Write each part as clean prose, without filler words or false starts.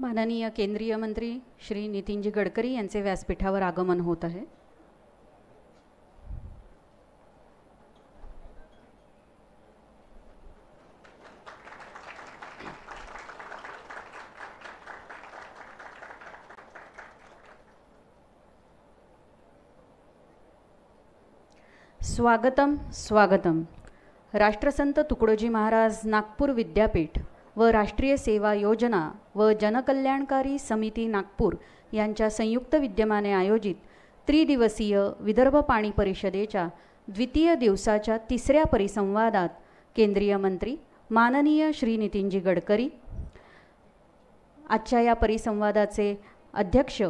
माननीय केंद्रीय मंत्री श्री नितीनजी गडकरी यांचे व्यासपीठावर आगमन होत आहे. स्वागतम स्वागतम. राष्ट्रसंत तुकडोजी महाराज नागपूर विद्यापीठ व राष्ट्रीय सेवा योजना व जनकल्याणकारी समिती नागपूर यांच्या संयुक्त विद्यमाने आयोजित त्रिदिवसीय विदर्भ पाणी परिषदेच्या द्वितीय दिवसाच्या तिसऱ्या परिसंवादात केंद्रीय मंत्री माननीय श्री नितीनजी गडकरी, आजच्या या परिसंवादाचे अध्यक्ष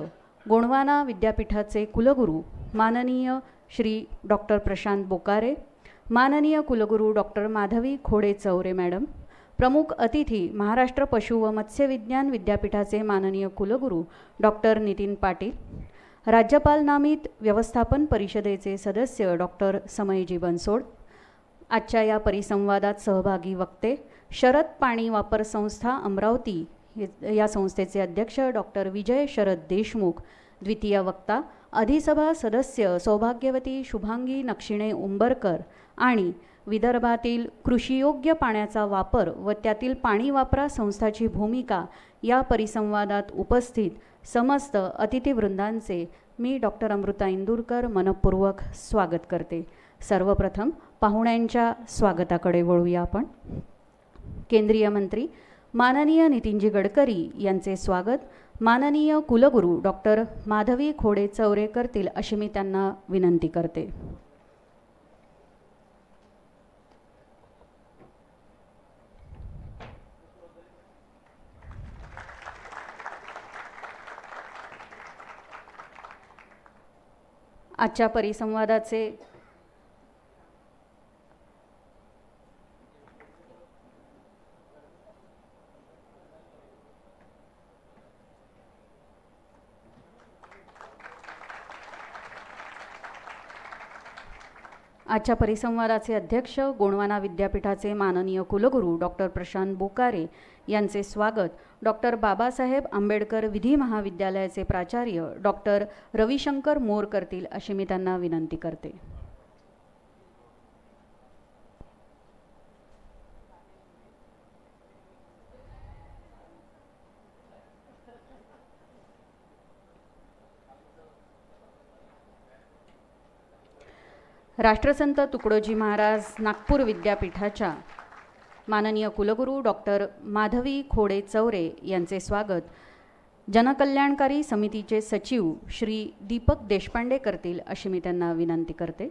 गोंडवाना विद्यापीठाचे कुलगुरू माननीय श्री डॉक्टर प्रशांत बोकारे, माननीय कुलगुरू डॉक्टर माधवी खोडे चौरे मॅडम, प्रमुख अतिथी महाराष्ट्र पशु व मत्स्य विज्ञान विद्यापीठाचे माननीय कुलगुरू डॉक्टर नितीन पाटील, राज्यपाल नामित व्यवस्थापन परिषदेचे सदस्य डॉक्टर समयजी बनसोड, आजच्या या परिसंवादात सहभागी वक्ते शरद पाणी वापर संस्था अमरावती या संस्थेचे अध्यक्ष डॉक्टर विजय शरद देशमुख, द्वितीय वक्ता अधिसभा सदस्य सौभाग्यवती शुभांगी नक्षिणे उंबरकर आणि विदर्भातील कृषीयोग्य पाण्याचा वापर व त्यातील पाणी वापरा संस्थाची भूमिका या परिसंवादात उपस्थित समस्त अतिथीवृंदांचे मी डॉक्टर अमृता इंदुरकर मनपूर्वक स्वागत करते. सर्वप्रथम पाहुण्यांच्या स्वागताकडे वळूया आपण. केंद्रीय मंत्री माननीय नितीनजी गडकरी यांचे स्वागत माननीय कुलगुरू डॉक्टर माधवी खोडे चौरे करतील अशी मी त्यांना विनंती करते. आजच्या परिसंवादाचे अध्यक्ष गोंडवाना विद्यापीठाचे माननीय कुलगुरू डॉक्टर प्रशांत बोकारे यांचे स्वागत डॉक्टर बाबासाहेब आंबेडकर विधी महाविद्यालयाचे प्राचार्य डॉक्टर रविशंकर मोर करतील अशी मी त्यांना विनंती करते. राष्ट्रसंत तुकडोजी महाराज नागपूर विद्यापीठाच्या माननीय कुलगुरू डॉक्टर माधवी खोडे चौरे यांचे स्वागत जनकल्याणकारी समितीचे सचिव श्री दीपक देशपांडे करतील अशी मी त्यांना विनंती करते.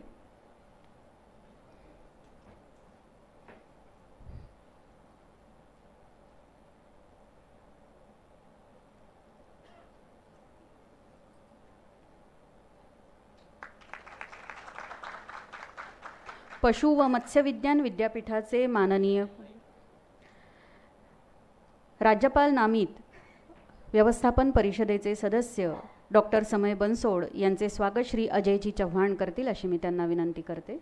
पशु व मत्स्य विज्ञान विद्यापीठाचे माननीय राज्यपाल नामित व्यवस्थापन परिषदेचे सदस्य डॉक्टर समय बनसोड यांचे स्वागत श्री अजयजी चव्हाण करतील अशी मी त्यांना विनंती करते.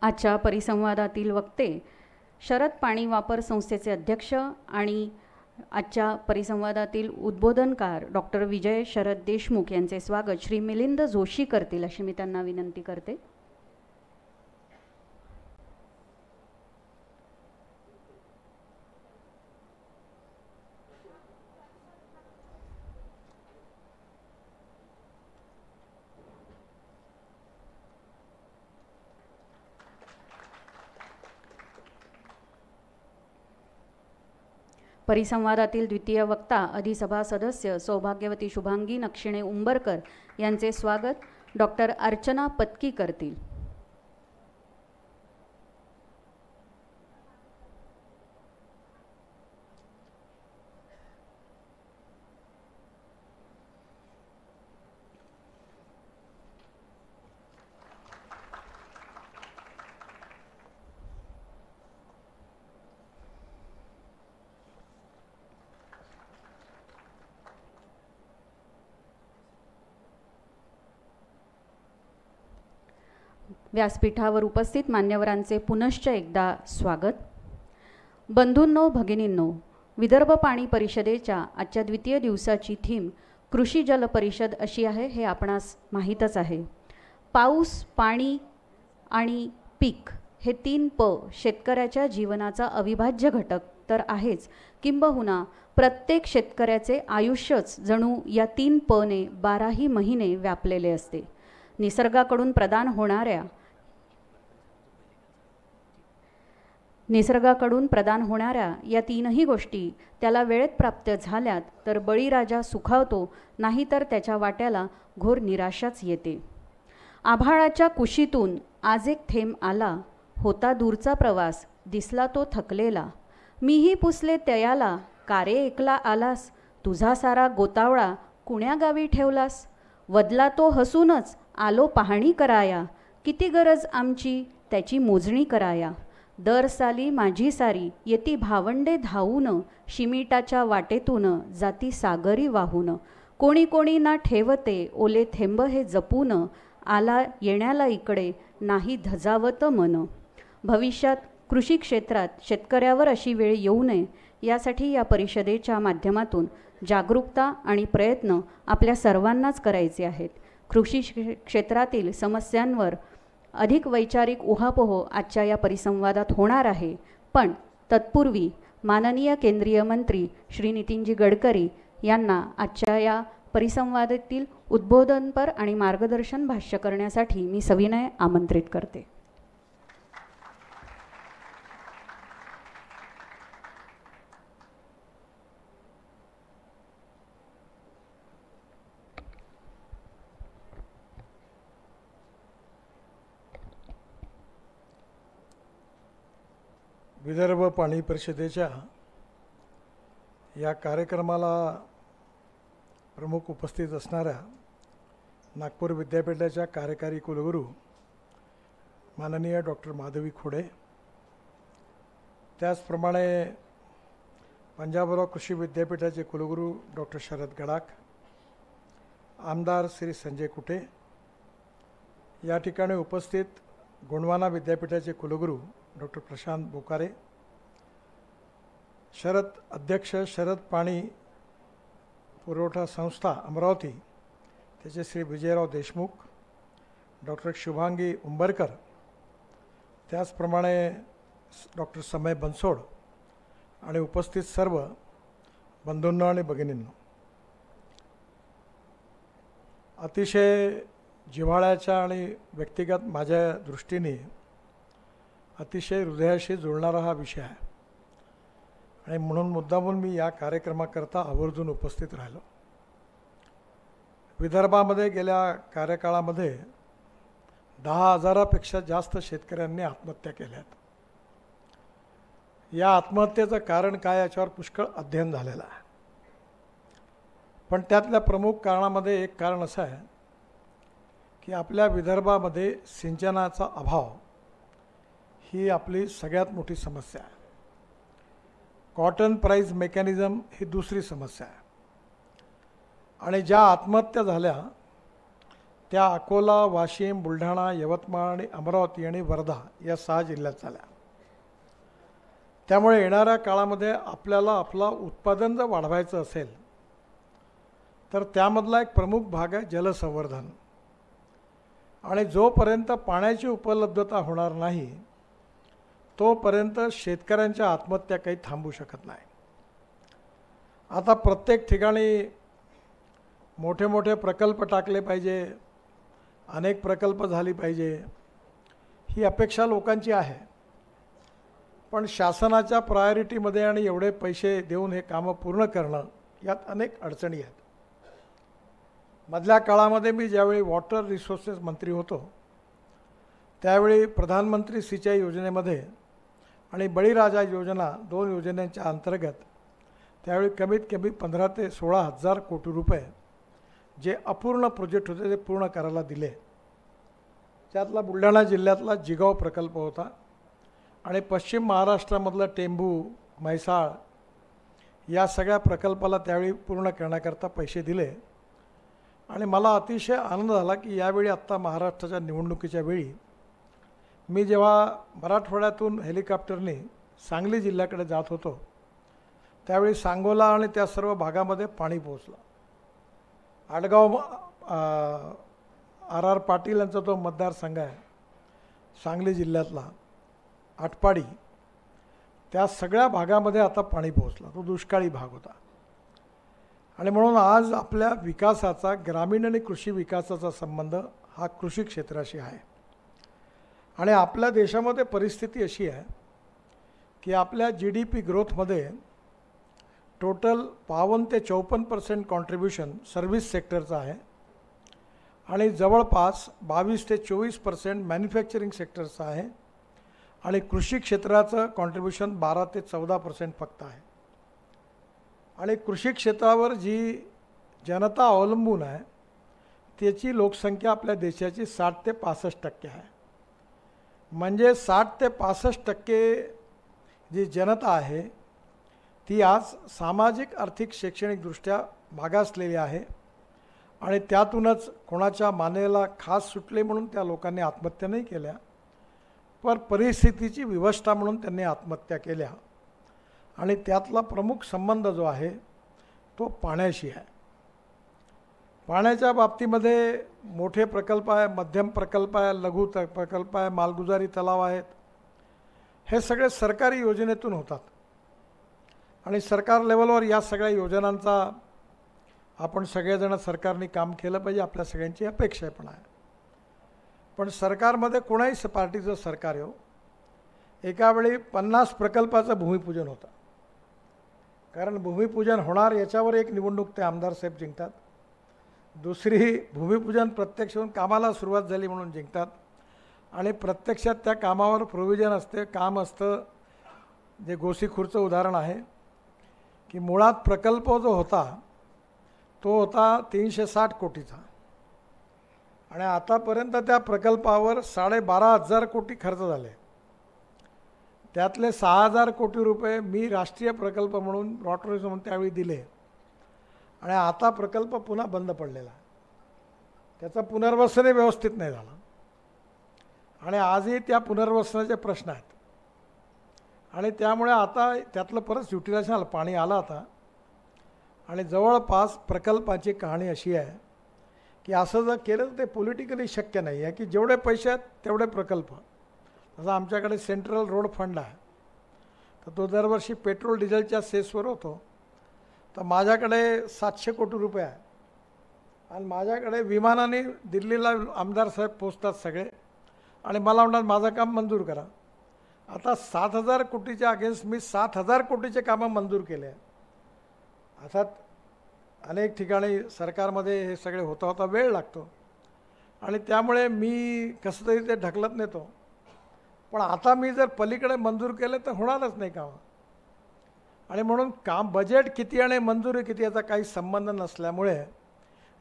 आजच्या परिसंवादातील वक्ते शरद पाणी वापर संस्थेचे अध्यक्ष आणि आजच्या परिसंवादातील उद्बोधनकार डॉक्टर विजय शरद देशमुख यांचे स्वागत श्री मिलिंद जोशी करतील अशी मी त्यांना विनंती करते. परिसंवादातील द्वितीय वक्ता अधिसभा सदस्य सौभाग्यवती शुभांगी नक्षिणे उंबरकर यांचे स्वागत डॉक्टर अर्चना पत्की करतील. व्यासपीठावर उपस्थित मान्यवरांचे पुनश्च एकदा स्वागत. बंधूंनो, भगिनींनो, विदर्भ पाणी परिषदेच्या आजच्या द्वितीय दिवसाची थीम कृषी जल परिषद अशी आहे, हे आपणास माहीतच आहे. पाऊस, पाणी आणि पीक हे 3 प शेतकऱ्याच्या जीवनाचा अविभाज्य घटक तर आहेच, किंबहुना प्रत्येक शेतकऱ्याचे आयुष्यच जणू या 3 प ने 12ही महिने व्यापलेले असते. निसर्गाकडून प्रदान होणाऱ्या या 3ही गोष्टी त्याला वेळेत प्राप्त झाल्यात तर बळीराजा सुखावतो, नाहीतर त्याच्या वाट्याला घोर निराशाच येते. आभाळाच्या कुशीतून आज एक थेंब आला, होता दूरचा प्रवास, दिसला तो थकलेला. मीही पुसले तयाला, कारे एकला आलास, तुझा सारा गोतावळा कुण्या गावी ठेवलास. वदला तो हसूनच, आलो पाहणी कराया, किती गरज आमची त्याची मोजणी कराया. दर साली माझी सारी येती भावंडे धावून, शिमिटाच्या वाटेतून जाती सागरी वाहून. कोणी कोणी ना ठेवते ओले थेंब हे जपून, आला येण्याला इकडे नाही धजावत मन. भविष्यात कृषी क्षेत्रात शेतकऱ्यावर अशी वेळ येऊ नये यासाठी या परिषदेच्या माध्यमातून जागरूकता आणि प्रयत्न आपल्या सर्वांनाच करायचे आहेत. कृषी क्षेत्रातील समस्यांवर अधिक वैचारिक उहापोह आजच्या या परिसंवादात होणार आहे. पण तत्पूर्वी माननीय केंद्रीय मंत्री श्री नितीनजी गडकरी यांना आजच्या या परिसंवादातील उद्बोधनपर आणि मार्गदर्शन भाष्य करण्यासाठी मी सविनय आमंत्रित करते. विदर्भ पाणी परिषदेच्या या कार्यक्रमाला प्रमुख उपस्थित असणाऱ्या नागपूर विद्यापीठाच्या कार्यकारी कुलगुरू माननीय डॉक्टर माधवी खोडे, त्याचप्रमाणे पंजाबराव कृषी विद्यापीठाचे कुलगुरू डॉक्टर शरद गडाख, आमदार श्री संजय कुटे, या ठिकाणी उपस्थित गोंडवाना विद्यापीठाचे कुलगुरू डॉक्टर प्रशांत बोकारे, अध्यक्ष शरद पाणी पुरवठा संस्था अमरावती त्याचे श्री विजयराव देशमुख, डॉक्टर शुभांगी उंबरकर, त्याचप्रमाणे डॉक्टर समय बनसोड आणि उपस्थित सर्व बंधूंनो आणि भगिनींनो, अतिशय जिव्हाळ्याच्या आणि व्यक्तिगत माझ्या दृष्टीने अतिशय हृदयाशी जुळणारा हा विषय आहे आणि म्हणून मुद्दामून मी या कार्यक्रमाकरता आवर्जून उपस्थित राहिलो. विदर्भामध्ये गेल्या कार्यकाळामध्ये 10,000पेक्षा जास्त शेतकऱ्यांनी आत्महत्या केल्या आहेत. या आत्महत्येचं कारण काय याच्यावर पुष्कळ अध्ययन झालेलं आहे. पण त्यातल्या प्रमुख कारणामध्ये एक कारण असं आहे की आपल्या विदर्भामध्ये सिंचनाचा अभाव ही आपली सगळ्यात मोठी समस्या आहे. कॉटन प्राईस मेकॅनिझम ही दुसरी समस्या आहे. आणि ज्या आत्महत्या झाल्या त्या अकोला, वाशिम, बुलढाणा, यवतमाळ आणि अमरावती आणि वर्धा या 6 जिल्ह्यात झाल्या. त्यामुळे येणाऱ्या काळामध्ये आपल्याला आपला उत्पादन जर वाढवायचं असेल तर त्यामधला एक प्रमुख भाग आहे जलसंवर्धन. आणि जोपर्यंत पाण्याची उपलब्धता होणार नाही तोपर्यंत शेतकऱ्यांच्या आत्महत्या काही थांबू शकत नाही. आता प्रत्येक ठिकाणी मोठे मोठे प्रकल्प टाकले पाहिजे, अनेक प्रकल्प झाली पाहिजे, ही अपेक्षा लोकांची आहे. पण शासनाच्या प्रायोरिटीमध्ये आणि एवढे पैसे देऊन हे कामं पूर्ण करणं यात अनेक अडचणी आहेत. मधल्या काळामध्ये मी ज्यावेळी वॉटर रिसोर्सेस मंत्री होतो त्यावेळी प्रधानमंत्री सिंचाई योजनेमध्ये आणि बळीराजा योजना 2 योजनांच्या अंतर्गत त्यावेळी कमीत कमी 15,000 ते 16,000 कोटी रुपये जे अपूर्ण प्रोजेक्ट होते ते पूर्ण करायला दिले. त्यातला बुलढाणा जिल्ह्यातला जिगाव प्रकल्प होता आणि पश्चिम महाराष्ट्रामधला टेंभू, म्हैसाळ या सगळ्या प्रकल्पाला त्यावेळी पूर्ण करण्याकरता पैसे दिले. आणि मला अतिशय आनंद झाला की यावेळी आत्ता महाराष्ट्राच्या निवडणुकीच्या वेळी मी जेव्हा मराठवाड्यातून हेलिकॉप्टरने सांगली जिल्ह्याकडे जात होतो त्यावेळी सांगोला आणि त्या सर्व भागामध्ये पाणी पोहोचलं. आडगाव आर पाटील यांचा तो मतदारसंघ आहे सांगली जिल्ह्यातला आटपाडी, त्या सगळ्या भागामध्ये आता पाणी पोहोचलं. तो दुष्काळी भाग होता. आणि म्हणून आज आपल्या विकासाचा, ग्रामीण आणि कृषी विकासाचा संबंध हा कृषी क्षेत्राशी आहे. आणि आपल्या देशामध्ये परिस्थिती अशी आहे की आपल्या GDP ग्रोथमध्ये टोटल 52 ते 54% कॉन्ट्रीब्युशन सर्व्हिस सेक्टरचं आहे आणि जवळपास 22 ते 24% मॅन्युफॅक्चरिंग सेक्टरचं आहे आणि कृषी क्षेत्राचं कॉन्ट्रीब्युशन 12 ते 14% फक्त आहे. आणि कृषी क्षेत्रावर जी जनता अवलंबून आहे त्याची लोकसंख्या आपल्या देशाची 60 ते 65% आहे. म्हणजे 60 ते 65% जी जनता आहे ती आज सामाजिक, आर्थिक, शैक्षणिकदृष्ट्या मागासलेली आहे आणि त्यातूनच कोणाच्या मानेला खास सुटले म्हणून त्या लोकांनी आत्महत्या नाही केल्या, पण परिस्थितीची विवशता म्हणून त्यांनी आत्महत्या केल्या. आणि त्यातला प्रमुख संबंध जो आहे तो पाण्याशी आहे. पाण्याच्या बाबतीमध्ये मोठे प्रकल्प आहे, मध्यम प्रकल्प आहे, लघु प्रकल्प आहे, मालगुजारी तलाव आहेत. हे सगळे सरकारी योजनेतून होतात आणि सरकार लेवलवर या सगळ्या योजनांचा आपण सगळेजण सरकारने काम केलं पाहिजे, आपल्या सगळ्यांची अपेक्षा पण आहे. पण सरकारमध्ये कोणाही पार्टीचं सरकार हो, एका वेळी 50 प्रकल्पाचं भूमिपूजन होतं. कारण भूमिपूजन होणार याच्यावर एक निवडणूक ते आमदार साहेब जिंकतात, दुसरी भूमिपूजन प्रत्यक्ष होऊन कामाला सुरुवात झाली म्हणून जिंकतात आणि प्रत्यक्षात त्या कामावर प्रोव्हिजन असते, काम असतं. जे गोसीखुर्दचं उदाहरण आहे की मुळात प्रकल्प जो होता तो होता 360 कोटीचा आणि आतापर्यंत त्या प्रकल्पावर 12,500 कोटी खर्च झाले. त्यातले 6,000 कोटी रुपये मी राष्ट्रीय प्रकल्प म्हणून रॉटरीज म्हणून त्यावेळी दिले आणि आता प्रकल्प पुन्हा बंद पडलेला. त्याचं पुनर्वसनही व्यवस्थित नाही झालं आणि आजही त्या पुनर्वसनाचे प्रश्न आहेत. आणि त्यामुळे आता त्यातलं परत युटिलायझेशन आलं, पाणी आलं आता. आणि जवळपास प्रकल्पाची कहाणी अशी आहे की असं जर केलं तर ते पॉलिटिकली शक्य नाही आहे की जेवढे पैसे आहेत तेवढे प्रकल्प. जसं आमच्याकडे सेंट्रल रोड फंड आहे तर तो दरवर्षी पेट्रोल डिझेलच्या सेसवर होतो. तर माझ्याकडे 700 कोटी रुपये आहे आणि माझ्याकडे विमानाने दिल्लीला आमदार साहेब पोचतात सगळे आणि मला म्हणतात माझं काम मंजूर करा. आता 7,000 कोटीच्या अगेन्स्ट मी 7,000 कोटीचे कामं मंजूर केले. आता अनेक ठिकाणी सरकारमध्ये हे सगळे होता होता वेळ लागतो आणि त्यामुळे मी कसं तरी ते ढकलत नेतो. पण आता मी जर पलीकडे मंजूर केले तर होणारच नाही काम. आणि म्हणून काम बजेट किती आणि मंजुरी किती याचा काही संबंध नसल्यामुळे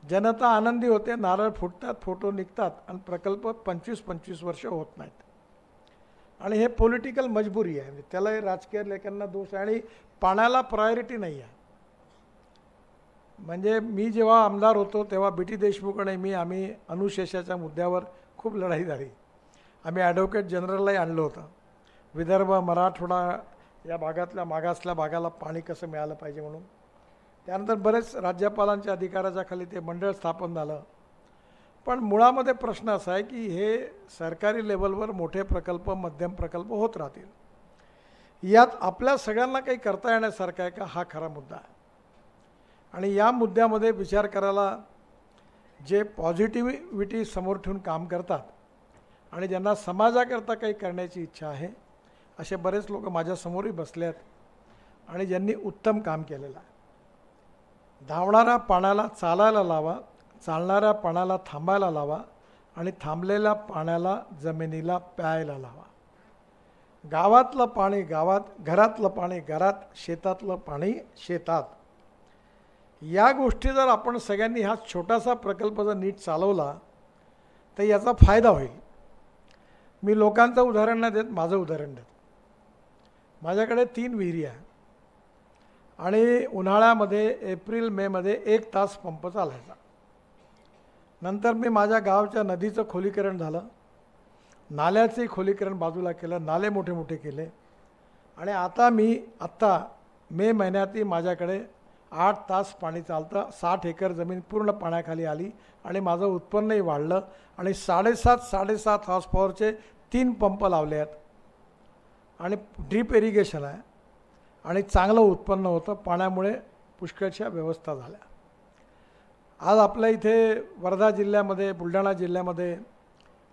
जनता आनंदी होते, नारळ फुटतात, फोटो निघतात आणि प्रकल्प 25-25 वर्ष होत नाहीत. आणि हे पॉलिटिकल मजबुरी आहे, त्याला राजकीय लेखांना दोष आहे आणि पाण्याला प्रायोरिटी नाही आहे. म्हणजे मी जेव्हा आमदार होतो तेव्हा BT देशमुख आणि आम्ही अनुशेषाच्या मुद्द्यावर खूप लढाई झाली. आम्ही ॲडव्होकेट जनरललाही आणलं होतं. विदर्भ, मराठवाडा या भागातल्या मागासल्या भागाला पाणी कसं मिळालं पाहिजे म्हणून. त्यानंतर बरेच राज्यपालांच्या अधिकाराच्या खाली ते मंडळ स्थापन झालं. पण मुळामध्ये प्रश्न असा आहे की हे सरकारी लेवलवर मोठे प्रकल्प, मध्यम प्रकल्प होत राहतील. यात आपल्या सगळ्यांना काही करता येण्यासारखं आहे का, हा खरा मुद्दा आहे. आणि या मुद्द्यामध्ये विचार करायला जे पॉझिटिव्हिटी समोर ठेवून काम करतात आणि ज्यांना समाजाकरता काही करण्याची इच्छा आहे असे बरेच लोक माझ्यासमोरही बसले आहेत आणि ज्यांनी उत्तम काम केलेलं आहे. धावणाऱ्या पाण्याला चालायला लावा, चालणाऱ्या पाण्याला थांबायला लावा आणि थांबलेल्या पाण्याला जमिनीला प्यायला लावा. गावातलं पाणी गावात, घरातलं पाणी घरात, शेतातलं पाणी शेतात. या गोष्टी जर आपण सगळ्यांनी हा छोटासा प्रकल्प जर नीट चालवला तर याचा फायदा होईल. मी लोकांचं उदाहरण नाही देत, माझं उदाहरण देतो. माझ्याकडे 3 विहिरी आहे आणि उन्हाळ्यामध्ये एप्रिल मेमध्ये 1 तास पंप चालायचा. नंतर मी माझ्या गावच्या नदीचं खोलीकरण झालं नाल्याचे खोलीकरण बाजूला केलं, नाले मोठे मोठे केले. आणि आता मे महिन्यातही माझ्याकडे 8 तास पाणी चालतं. 60 एकर जमीन पूर्ण पाण्याखाली आली आणि माझं उत्पन्नही वाढलं. आणि 7.5 हॉर्स पॉवरचे 3 पंप लावले आहेत आणि ड्रीप इरिगेशन आहे आणि चांगलं उत्पन्न होतं. पाण्यामुळे पुष्कळशा व्यवस्था झाल्या. आज आपल्या इथे वर्धा जिल्ह्यामध्ये, बुलढाणा जिल्ह्यामध्ये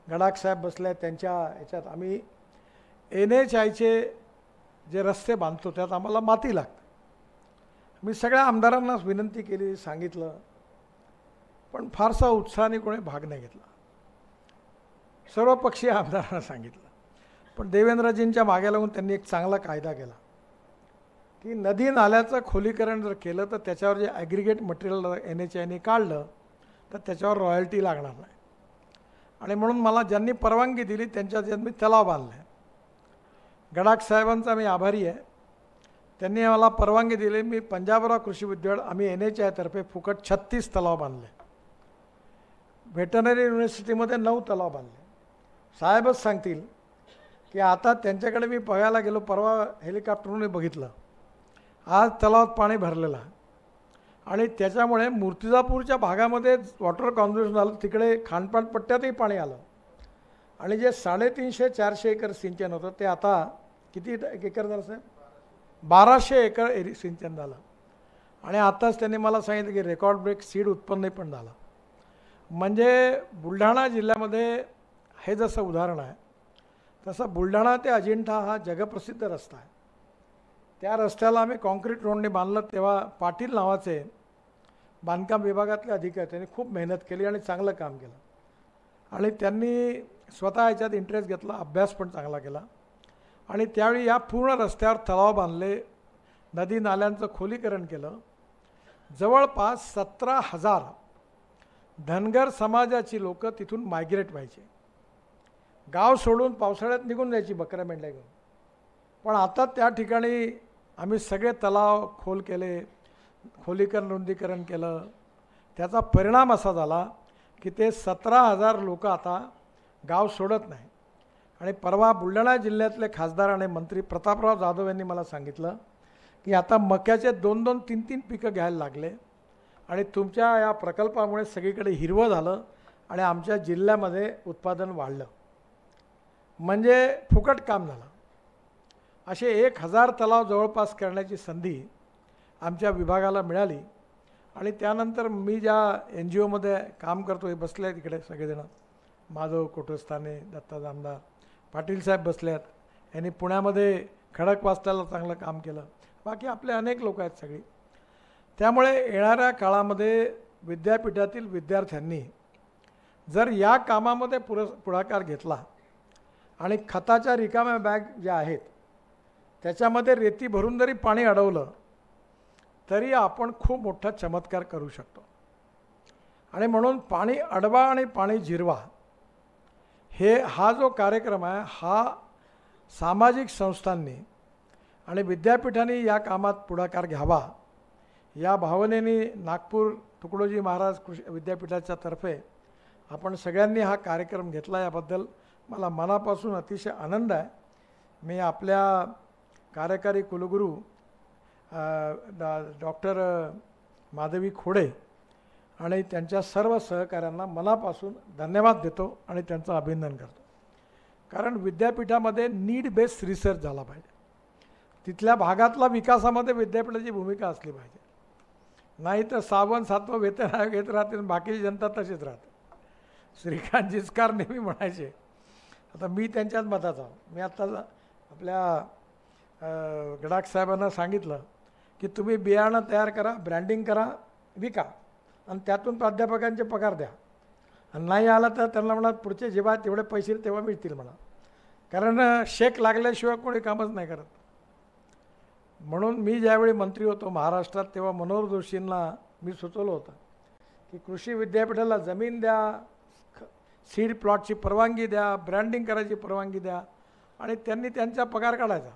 गडाख साहेब बसले आहेत. त्यांच्या ह्याच्यात आम्ही NHIचे जे रस्ते बांधतो त्यात आम्हाला माती लागते. मी सगळ्या आमदारांनाच विनंती केली, सांगितलं, पण फारसा उत्साहाने कोणी भाग नाही घेतला. सर्वपक्षीय आमदारांना सांगितलं, पण देवेंद्रजींच्या मागे लागून त्यांनी एक चांगला कायदा केला की नदी नाल्याचं खोलीकरण जर केलं तर त्याच्यावर जे ॲग्रिगेट मटेरियल NHIने काढलं तर त्याच्यावर रॉयल्टी लागणार नाही. आणि म्हणून मला ज्यांनी परवानगी दिली त्यांच्या मी तलाव बांधले. गडाख साहेबांचा मी आभारी आहे. त्यांनी मला परवानगी दिली. मी पंजाबराव कृषी विद्यापीठ आम्ही NHIतर्फे फुकट 36 तलाव बांधले. व्हेटरनरी युनिव्हर्सिटीमध्ये 9 तलाव बांधले. साहेबच सांगतील की आता त्यांच्याकडे मी बघायला गेलो, परवा हेलिकॉप्टरने बघितलं, आज तलावात पाणी भरलेलं आहे. आणि त्याच्यामुळे मूर्तिजापूरच्या भागामध्ये वॉटर कॉन्झर्वेशन झालं, तिकडे खानपान पट्ट्यातही पाणी आलं. आणि जे 350-400 एकर सिंचन होतं ते आता किती एकर झालं साहेब? 1200 एकर सिंचन झालं. आणि आताच त्यांनी मला सांगितलं की रेकॉर्ड ब्रेक सीड उत्पन्न पण झालं. म्हणजे बुलढाणा जिल्ह्यामध्ये हे जसं उदाहरण आहे तसं बुलढाणा ते अजिंठा हा जगप्रसिद्ध रस्ता आहे. त्या रस्त्याला आम्ही कॉन्क्रीट रोडने बांधलं तेव्हा पाटील नावाचे बांधकाम विभागातले अधिकारी त्यांनी खूप मेहनत केली आणि चांगलं काम केलं. आणि त्यांनी स्वतः याच्यात इंटरेस्ट घेतला, अभ्यास पण चांगला केला. आणि त्यावेळी या पूर्ण रस्त्यावर तलाव बांधले, नदी नाल्यांचं खोलीकरण केलं. जवळपास 17,000 धनगर समाजाची लोकं तिथून मायग्रेट व्हायचे. गाव सोडून पावसाळ्यात निघून जायची बकऱ्या मेंढ्या घेऊन. पण आता त्या ठिकाणी आम्ही सगळे तलाव खोल केले, खोलीकरण रुंदीकरण केलं. त्याचा परिणाम असा झाला की ते 17,000 लोक आता गाव सोडत नाही. आणि परवा बुलढाणा जिल्ह्यातले खासदार आणि मंत्री प्रतापराव जाधव यांनी मला सांगितलं की आता मक्याचे 2-2, 3-3 पिकं घ्यायला लागले. आणि तुमच्या या प्रकल्पामुळे सगळीकडे हिरवं झालं आणि आमच्या जिल्ह्यामध्ये उत्पादन वाढलं. म्हणजे फुकट काम झालं. असे 1000 तलाव जवळपास करण्याची संधी आमच्या विभागाला मिळाली. आणि त्यानंतर मी ज्या NGOमध्ये काम करतो, हे बसले आहेत तिकडे सगळेजण, माधव कोटस्थाने, दत्ता जामदार, पाटील साहेब बसले आहेत. यांनी पुण्यामध्ये खडकवासल्याला चांगलं काम केलं. बाकी आपले अनेक लोक आहेत सगळी. त्यामुळे येणाऱ्या काळामध्ये विद्यापीठातील विद्यार्थ्यांनी जर या कामामध्ये पुढाकार घेतला आणि खताच्या रिकाम्या बॅग ज्या आहेत त्याच्यामध्ये रेती भरून जरी पाणी अडवलं तरी आपण खूप मोठा चमत्कार करू शकतो. आणि म्हणून पाणी अडवा आणि पाणी जिरवा हा जो कार्यक्रम आहे हा सामाजिक संस्थांनी आणि विद्यापीठांनी या कामात पुढाकार घ्यावा या भावनेने नागपूर तुकडोजी महाराज कृषी विद्यापीठाच्या तर्फे आपण सगळ्यांनी हा कार्यक्रम घेतला. याबद्दल मला मनापासून अतिशय आनंद आहे. मी आपल्या कार्यकारी कुलगुरू डॉक्टर माधवी खोडे आणि त्यांच्या सर्व सहकाऱ्यांना मनापासून धन्यवाद देतो आणि त्यांचं अभिनंदन करतो. कारण विद्यापीठामध्ये नीड बेस्ड रिसर्च झाला पाहिजे. तिथल्या भागातला विकासामध्ये विद्यापीठाची भूमिका असली पाहिजे. नाही तर 6वं 7वं वेतन घेत राहते, बाकीची जनता तशीच राहते. श्रीकांत जिचकार नेहमी म्हणायचे. आता मी त्यांच्याच मताचा. मी आत्ता आपल्या गडाख साहेबांना सांगितलं की तुम्ही बियाणं तयार करा, ब्रँडिंग करा, विका आणि त्यातून प्राध्यापकांचे पगार द्या. आणि नाही आला तर त्यांना म्हणा पुढचे जेव्हा तेवढे पैसे तेव्हा मिळतील म्हणा. कारण शेक लागल्याशिवाय कोणी कामच नाही करत. म्हणून मी ज्यावेळी मंत्री होतो महाराष्ट्रात तेव्हा मनोहर जोशींना मी सुचवलं होतं की कृषी विद्यापीठाला जमीन द्या, सीड प्लॉटची परवानगी द्या, ब्रँडिंग करायची परवानगी द्या आणि त्यांनी त्यांचा पगार काढायचा.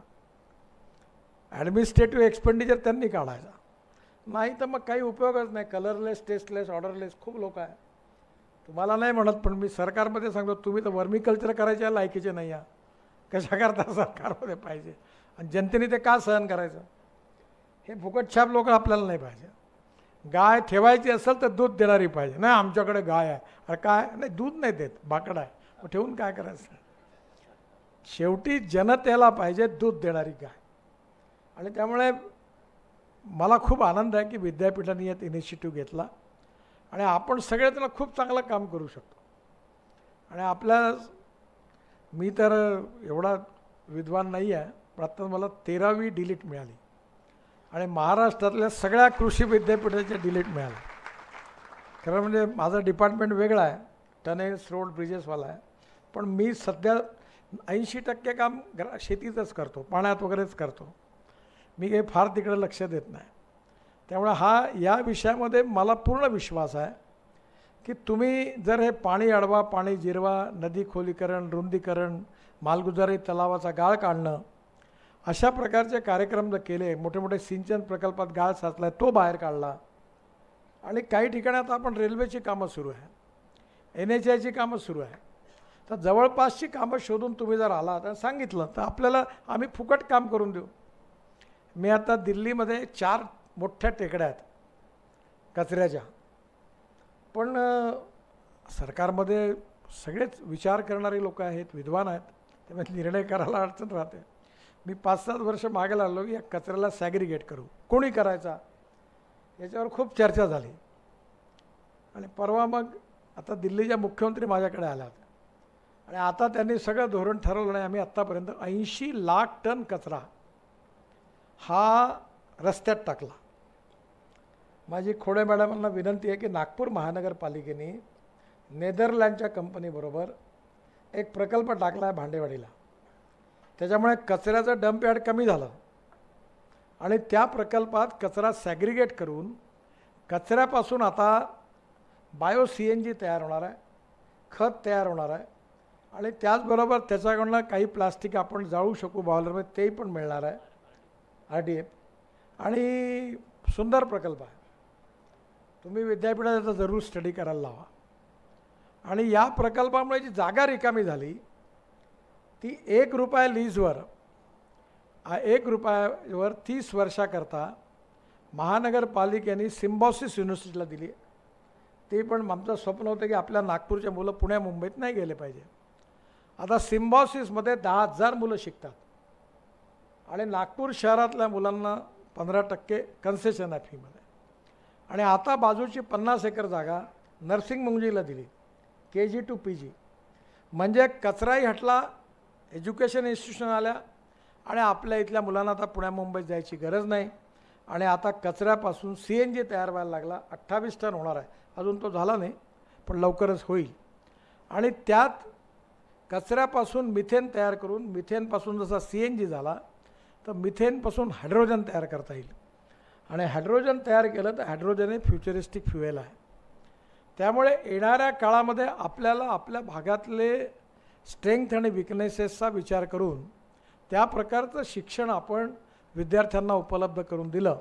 ॲडमिनिस्ट्रेटिव्ह एक्सपेंडिचर त्यांनी काढायचा. नाही तर मग काही उपयोगच नाही. कलरलेस, टेस्टलेस, ऑर्डरलेस खूप लोक आहे. तुम्हाला नाही म्हणत, पण मी सरकारमध्ये सांगतो, तुम्ही तर वर्मिकल्चर करायच्या लायकीचे नाही आहात. कशा करता सरकारमध्ये पाहिजे आणि जनतेने ते का सहन करायचं? हे फुकटछाप लोक आपल्याला नाही पाहिजे. गाय ठेवायची असेल तर दूध देणारी पाहिजे. नाही आमच्याकडे गाय आहे, अरे काय नाही, दूध नाही देत, बाकड आहे, मग ठेवून काय करायचं? शेवटी जनतेला पाहिजे दूध देणारी गाय. आणि त्यामुळे मला खूप आनंद आहे की विद्यापीठाने यात इनिशिएटिव्ह घेतला आणि आपण सगळे त्याला खूप चांगलं काम करू शकतो. आणि मी तर एवढा विद्वान नाही आहे, पण आता मला 13वी डिलीट मिळाली आणि महाराष्ट्रातल्या सगळ्या कृषी विद्यापीठाच्या डिलीट मिळाल्या. खरं म्हणजे माझं डिपार्टमेंट वेगळं आहे, टनेल्स रोड ब्रिजेसवाला आहे, पण मी सध्या 80% काम शेतीतच करतो, पाण्यात वगैरेच करतो. मी काही फार तिकडे लक्ष देत नाही. त्यामुळे या विषयामध्ये मला पूर्ण विश्वास आहे की तुम्ही जर हे पाणी अडवा, पाणी जिरवा, नदी खोलीकरण, रुंदीकरण, मालगुजारी तलावाचा गाळ काढणं, अशा प्रकारचे कार्यक्रम जर केले, मोठे मोठे सिंचन प्रकल्पात गाळ साचला तो बाहेर काढला, आणि काही ठिकाणी आता आपण रेल्वेची कामं सुरू आहे, NHAIची कामं सुरू आहे, तर जवळपासची कामं शोधून तुम्ही जर आला तर सांगितलं तर आपल्याला आम्ही फुकट काम करून देऊ. मी आता दिल्लीमध्ये 4 मोठ्या टेकड्या आहेत कचऱ्याच्या, पण सरकारमध्ये सगळेच विचार करणारे लोक आहेत, विद्वान आहेत, त्यामुळे निर्णय करायला अडचण राहते. मी 5-7 वर्ष मागे लागलो की या कचऱ्याला सॅग्रिगेट करू, कोणी करायचा याच्यावर खूप चर्चा झाली. आणि परवा मग आता दिल्लीच्या मुख्यमंत्री माझ्याकडे आल्या आणि आता त्यांनी सगळं धोरण ठरवलं नाही. आम्ही आत्तापर्यंत 80 लाख टन कचरा हा रस्त्यात टाकला. माझी खोडे मॅडमांना विनंती आहे की नागपूर महानगरपालिकेने नेदरलँडच्या कंपनीबरोबर एक प्रकल्प टाकला आहे भांडेवाडीला. त्याच्यामुळे कचऱ्याचं डंप यार्ड कमी झालं आणि त्या प्रकल्पात कचरा सॅग्रिगेट करून कचऱ्यापासून आता बायो CNG तयार होणार आहे, खत तयार होणार आहे, आणि त्याचबरोबर त्याच्याकडनं काही प्लास्टिक आपण जाळू शकू बॉयलरमध्ये, तेही पण मिळणार आहे RDF. आणि सुंदर प्रकल्प आहे, तुम्ही विद्यापीठाचा जरूर स्टडी करायला लावा. आणि या प्रकल्पामुळे जी जागा रिकामी झाली ती ₹1 लीजवर, 1 रुपयावर 30 वर्षाकरता महानगरपालिकेने सिम्बॉसिस युनिव्हर्सिटीला दिली. ते पण आमचं स्वप्न होतं की आपल्या नागपूरच्या मुलं पुण्या मुंबईत नाही गेले पाहिजे. आता सिम्बॉसिसमध्ये 10,000 मुलं शिकतात आणि नागपूर शहरातल्या मुलांना 15% कन्सेशन आहे फीमध्ये. आणि आता बाजूची 50 एकर जागा नर्सिंग मुंजीला दिली, KG to PG, म्हणजे कचराही हटला, एज्युकेशन इन्स्टिट्यूशन आल्या आणि आपल्या इथल्या मुलांना आता पुण्या मुंबईत जायची गरज नाही. आणि आता कचऱ्यापासून CNG तयार व्हायला लागला, 28 टन होणार आहे, अजून तो झाला नाही पण लवकरच होईल. आणि त्यात कचऱ्यापासून मिथेन तयार करून, मिथेनपासून जसा CNG झाला तर मिथेनपासून हायड्रोजन तयार करता येईल. आणि हायड्रोजन तयार केलं तर हायड्रोजन हे फ्युचरिस्टिक फ्युएल आहे. त्यामुळे येणाऱ्या काळामध्ये आपल्याला आपल्या भागातले स्ट्रेंथ आणि विकनेसेसचा विचार करून त्या प्रकारचं शिक्षण आपण विद्यार्थ्यांना उपलब्ध करून दिलं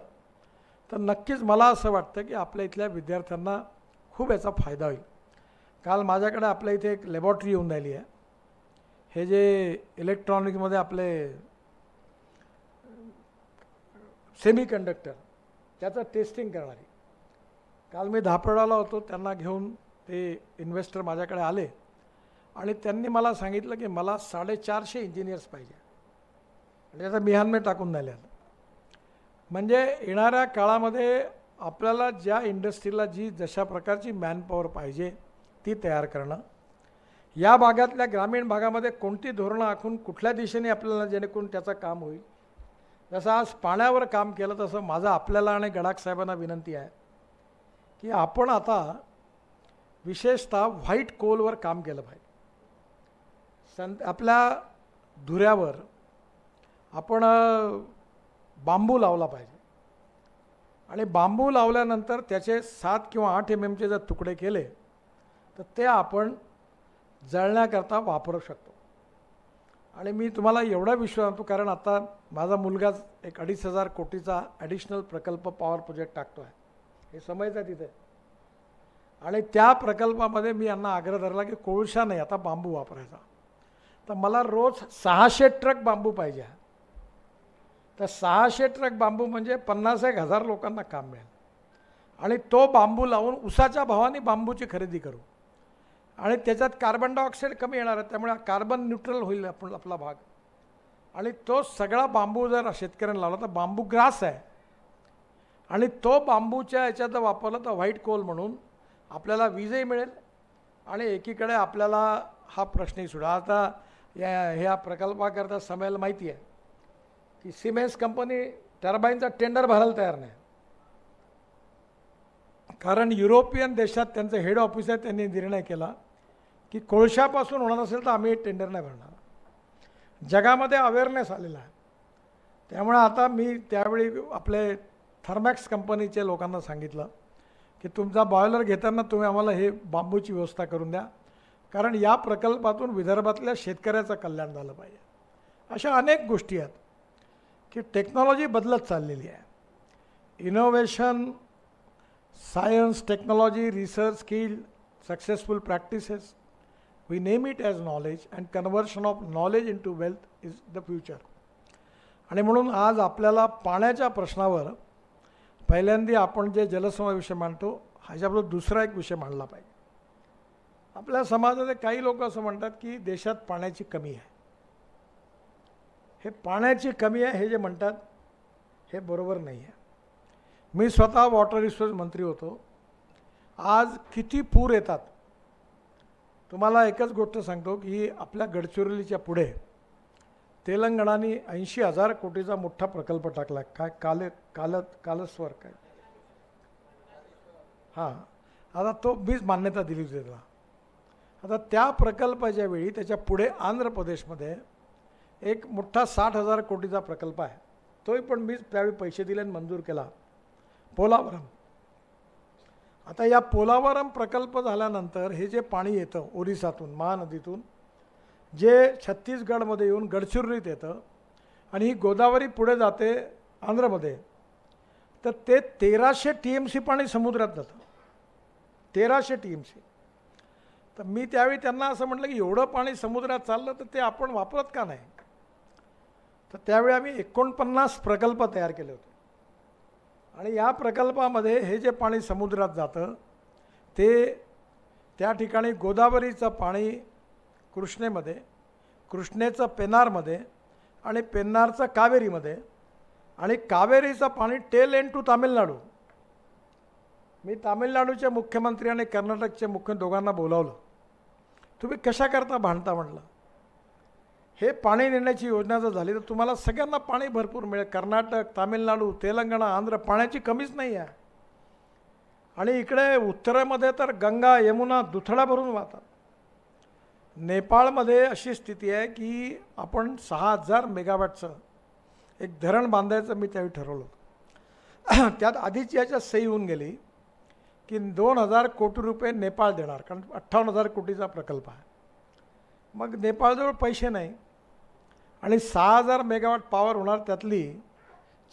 तर नक्कीच मला असं वाटतं की आपल्या इथल्या विद्यार्थ्यांना खूप याचा फायदा होईल. काल माझ्याकडे आपल्या इथे एक लॅबॉरेटरी येऊन राहिली आहे, हे जे इलेक्ट्रॉनिक्समध्ये आपले सेमीकंडक्टर त्याचं टेस्टिंग करणारी. काल मी धापडाला होतो, त्यांना घेऊन ते इन्व्हेस्टर माझ्याकडे आले आणि त्यांनी मला सांगितलं की मला 450 इंजिनियर्स पाहिजे आणि त्याचा मिहानमे टाकून द्यायला. म्हणजे येणाऱ्या काळामध्ये आपल्याला ज्या इंडस्ट्रीला जशा प्रकारची मॅनपॉवर पाहिजे ती तयार करणं, या भागातल्या ग्रामीण भागामध्ये कोणती धोरणं आखून कुठल्या दिशेने आपल्याला जेणेकरून त्याचं काम होईल. जसं आज पाण्यावर काम केलं तसं माझं आपल्याला आणि गडाख साहेबांना विनंती आहे की आपण आता विशेषतः व्हाईट कोलवर काम केलं पाहिजे. आपल्या धुऱ्यावर आपण बांबू लावला पाहिजे आणि बांबू लावल्यानंतर त्याचे 7 किंवा 8 mmचे जर तुकडे केले तर ते आपण जळण्याकरता वापरू शकतो. आणि मी तुम्हाला एवढा विश्वास देतो कारण आता माझा मुलगाच एक 2,500 कोटीचा ॲडिशनल प्रकल्प पॉवर प्रोजेक्ट टाकतो आहे, हे समजतं तिथे. आणि त्या प्रकल्पामध्ये मी यांना आग्रह धरला की कोळसा नाही, आता बांबू वापरायचा. तर मला रोज 600 ट्रक बांबू पाहिजे. तर 600 ट्रक बांबू म्हणजे 50,000 लोकांना काम मिळेल. आणि तो बांबू लावून उसाच्या भावाने बांबूची खरेदी करू आणि त्याच्यात कार्बन डायऑक्साईड कमी येणार आहे, त्यामुळे कार्बन न्यूट्रल होईल आपला भाग. आणि तो सगळा बांबू जर शेतकऱ्यांना लावला तर बांबू ग्रास आहे आणि तो बांबूच्या याच्यात वापरला तर व्हाईट कोल म्हणून आपल्याला वीजही मिळेल आणि एकीकडे आपल्याला हा प्रश्नही सुद्धा. आता ह्या प्रकल्पाकरता समयाला माहिती आहे की सिमेन्स कंपनी टर्बाईनचा टेंडर भरायला तयार नाही, कारण युरोपियन देशात त्यांचं हेड ऑफिस आहे, त्यांनी निर्णय केला की कोळशापासून होणार असेल तर आम्ही टेंडर नाही भरणार. जगामध्ये अवेअरनेस आलेला आहे. त्यामुळे आता मी त्यावेळी आपले थर्मॅक्स कंपनीचे लोकांना सांगितलं की तुमचा बॉयलर घेताना तुम्ही आम्हाला हे बांबूची व्यवस्था करून द्या, कारण या प्रकल्पातून विदर्भातल्या शेतकऱ्याचं कल्याण झालं पाहिजे. अशा अनेक गोष्टी आहेत की टेक्नॉलॉजी बदलत चाललेली आहे. Innovation, science, technology, research, skill, successful practices, we name it as knowledge, and conversion of knowledge into wealth is the future. आणि म्हणून आज आपल्याला पाण्याच्या प्रश्नावर पहिल्यांदा आपण जे जलसंवर्धन विषय मांडतो ह्याच्याबरोबर दुसरा एक विषय मांडला पाहिजे. आपल्या समाजामध्ये काही लोक असं म्हणतात की देशात पाण्याची कमी आहे. हे पाण्याची कमी आहे हे जे म्हणतात हे बरोबर नाही आहे. मी स्वतः वॉटर रिसोर्स मंत्री होतो. आज किती पूर येतात. तुम्हाला एकच गोष्ट सांगतो की आपल्या गडचिरोलीच्या पुढे तेलंगणाने 80,000 कोटीचा मोठा प्रकल्प टाकला. काय कालस्वर काय, हां, आता तो मीच मान्यता दिली होती त्याला. आता त्या प्रकल्पाच्या वेळी त्याच्या पुढे आंध्र प्रदेशमध्ये एक मोठा 60,000 कोटीचा प्रकल्प आहे. तोही पण मीच त्यावेळी पैसे दिले आणि मंजूर केला, पोलावरम. आता या पोलावरम प्रकल्प झाल्यानंतर हे जे पाणी येतं ओरिसातून, महानदीतून, जे छत्तीसगडमध्ये येऊन गडचिरोलीत येतं आणि ही गोदावरी पुढे जाते आंध्रमध्ये, तर ते 1300 TMC पाणी समुद्रात जातं. 1300 TMC. तर मी त्यावेळी त्यांना असं म्हटलं की एवढं पाणी समुद्रात चाललं तर ते आपण वापरत का नाही. तर त्यावेळी आम्ही 49 प्रकल्प तयार केले होते. आणि या प्रकल्पामध्ये हे जे पाणी समुद्रात जातं ते त्या ठिकाणी गोदावरीचं पाणी कृष्णेमध्ये, कृष्णेचं पेन्नारमध्ये आणि पेन्नारचं कावेरीमध्ये आणि कावेरीचं पाणी टेल एंड टू तामिळनाडू. मी तामिळनाडूचे मुख्यमंत्री आणि कर्नाटकचे मुख्य दोघांना बोलावलं. तुम्ही कशा करता भांडता म्हटलं. हे पाणी नेण्याची योजना जर झाली तर तुम्हाला सगळ्यांना पाणी भरपूर मिळेल. कर्नाटक, तामिळनाडू, तेलंगणा, आंध्र पाण्याची कमीच नाही आहे. आणि इकडे उत्तरेमध्ये तर गंगा, यमुना दुथडा भरून वाहतात. नेपाळमध्ये अशी स्थिती आहे की आपण 6,000 मेगावॅटचं एक धरण बांधायचं मी त्यावेळी ठरवलं. त्यात आधीच याच्यात सही होऊन गेली की 2,000 कोटी रुपये नेपाळ देणार, कारण 58,000 कोटीचा प्रकल्प आहे. मग नेपाळजवळ पैसे नाही आणि 6,000 मेगावॅट पॉवर होणार, त्यातली